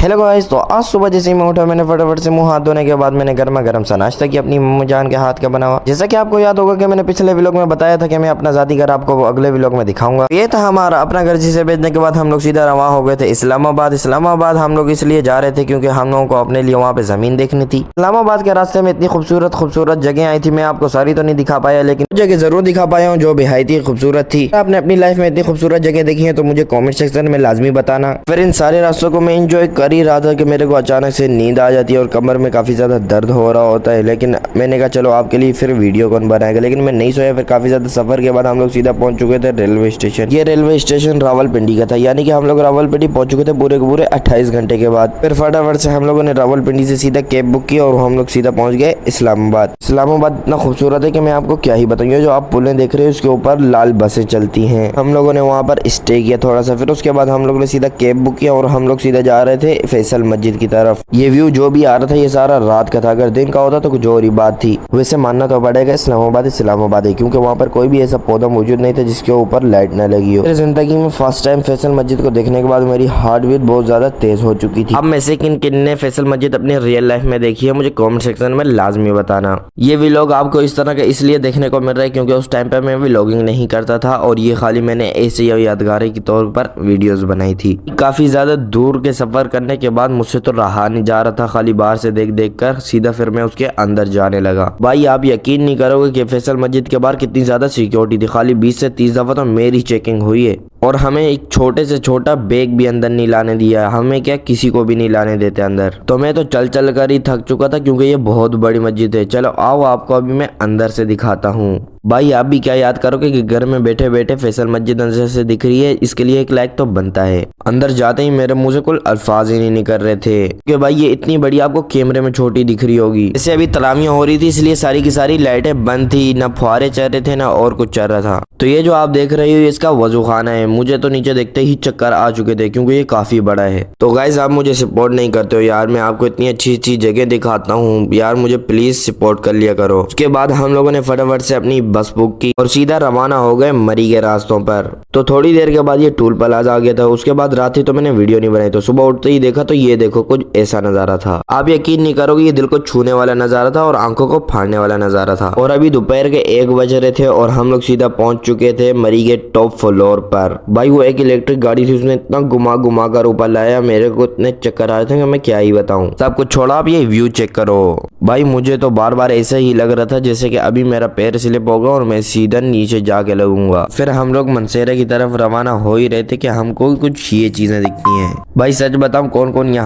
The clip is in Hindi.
हेलो गाइस, तो आज सुबह जैसे ही मैं उठा मैंने फटाफट से मुंह हाथ धोने के बाद मैंने गर्मा गर्म सा नाश्ता किया अपनी मम्मी जान के हाथ का बना हुआ। जैसा कि आपको याद होगा कि मैंने पिछले व्लॉग में बताया था कि मैं अपना जाती घर आपको अगले व्लॉग में दिखाऊंगा। ये था हमारा अपना घर, जिसे भेजने के बाद हम लोग सीधा रवाना हो गए थे इस्लामाबाद। इस्लामाबाद हम लोग इसलिए जा रहे थे क्योंकि हम लोगों को अपने लिए वहाँ पे जमीन देखनी थी। इस्लामाबाद के रास्ते में इतनी खूबसूरत जगह आई थी, मैं आपको सारी तो नहीं दिखा पाया लेकिन जगह जरूर दिखा पाया हूँ जो बेहद ही खूबसूरत थी। आपने अपनी लाइफ में इतनी खूबसूरत जगह देखी है तो मुझे कमेंट सेक्शन में लाजमी बताना। फिर इन सारे रास्तों को मैं एंजॉय कर ही रहा था कि मेरे को अचानक से नींद आ जाती है और कमर में काफी ज्यादा दर्द हो रहा होता है। लेकिन मैंने कहा चलो आपके लिए फिर वीडियो कौन बनाएगा, लेकिन मैं नहीं सोया। फिर काफी ज्यादा सफर के बाद हम लोग सीधा पहुंच चुके थे रेलवे स्टेशन। ये रेलवे स्टेशन रावलपिंडी का था, यानी कि हम लोग रावलपिंडी पहुंच चुके थे पूरे के पूरे 28 घंटे के बाद। फिर फटाफट से हम लोगों ने रावलपिंडी से सीधा कैब बुक की और हम लोग सीधा पहुंच गए इस्लामाबाद। इस्लामाबाद इतना खूबसूरत है कि मैं आपको क्या ही बताऊँ। जो आप पुलें देख रहे हो उसके ऊपर लाल बसें चलती हैं। हम लोगों ने वहाँ पर स्टे किया थोड़ा सा। फिर उसके बाद हम लोगों ने सीधा कैब बुक किया और हम लोग सीधा जा रहे थे फैसल मस्जिद की तरफ। ये व्यू जो भी आ रहा था ये सारा रात का था, अगर दिन का होता तो कुछ और ही बात थी। वैसे मानना तो पड़ेगा इस्लामाबाद है क्योंकि वहाँ पर कोई भी ऐसा पौधा मौजूद नहीं था जिसके ऊपर लाइट न लगी हो। मेरी जिंदगी में फर्स्ट टाइम फैसल मस्जिद को देखने के बाद मेरी हार्ट बीट बहुत ज्यादा तेज हो चुकी थी। अब में से किन ने फैसल मस्जिद अपनी रियल लाइफ में देखी है मुझे कमेंट सेक्शन में लाजमी बताना। ये व्लॉग आपको इस तरह का इसलिए देखने को मिल रहा है क्योंकि उस टाइम पे मैं व्लॉगिंग नहीं करता था और ये खाली मैंने ऐसे यादगारी के तौर पर वीडियोस बनाई थी। काफी ज्यादा दूर के सफर करने के बाद मुझसे तो रहा नहीं जा रहा था, खाली बाहर से देख कर सीधा फिर मैं उसके अंदर जाने लगा। भाई आप यकीन नहीं करोगे कि फैसल मस्जिद के बाहर कितनी ज्यादा सिक्योरिटी थी। खाली 20 से 30 दफा तो मेरी चेकिंग हुई है और हमें एक छोटे से छोटा बैग भी अंदर नहीं लाने दिया। हमें क्या किसी को भी नहीं लाने देते अंदर। तो मैं तो चल कर ही थक चुका था क्योंकि ये बहुत बड़ी मस्जिद है। चलो आओ आपको अभी मैं अंदर से दिखाता हूँ। भाई आप भी क्या याद करोगे कि घर में बैठे बैठे फैसल मस्जिद अंदर से दिख रही है, इसके लिए एक लाइक तो बनता है। अंदर जाते ही मेरे मुंह से कुल अल्फाज ही नहीं निकल रहे थे कि भाई ये इतनी बड़ी आपको कैमरे में छोटी दिख रही होगी। जैसे अभी तरावियां हो रही थी इसलिए सारी की सारी लाइटें बंद थी, ना फुहारे चल रहे थे ना और कुछ चल रहा था। तो ये जो आप देख रहे हो इसका वजू खाना है। मुझे तो नीचे देखते ही चक्कर आ चुके थे क्योंकि ये काफी बड़ा है। तो गाइस आप मुझे सपोर्ट नहीं करते हो यार, मैं आपको इतनी अच्छी जगह दिखाता हूँ यार, मुझे प्लीज सपोर्ट कर लिया करो। उसके बाद हम लोगों ने फटाफट से अपनी बस बुक की और सीधा रवाना हो गए मरी के रास्तों पर। तो थोड़ी देर के बाद ये टूल प्लाजा आ गया था। उसके बाद रात ही तो मैंने वीडियो नहीं बनाई, तो सुबह उठते ही देखा तो ये देखो कुछ ऐसा नजारा था। आप यकीन नहीं करोगे ये दिल को छूने वाला नजारा था और आंखों को फाड़ने वाला नजारा था। और अभी दोपहर के 1 बज रहे थे और हम लोग सीधा पहुंच चुके थे मरी के टॉप फ्लोर पर। भाई वो एक इलेक्ट्रिक गाड़ी थी, उसने इतना घुमा कर ऊपर लाया, मेरे को इतने चक्कर आ रहे थे कि मैं क्या ही बताऊं। सब कुछ छोड़ा, आप ये व्यू चेक करो। भाई मुझे तो बार बार ऐसा ही लग रहा था जैसे कि अभी मेरा पैर स्लिप होगा और मैं सीधा नीचे जाके लगूंगा। फिर हम लोग मनसेरा की तरफ रवाना हो ही रहे थे कि हमको कुछ ये चीजें दिखती हैं। भाई सच बताऊं कौन कौन यहाँ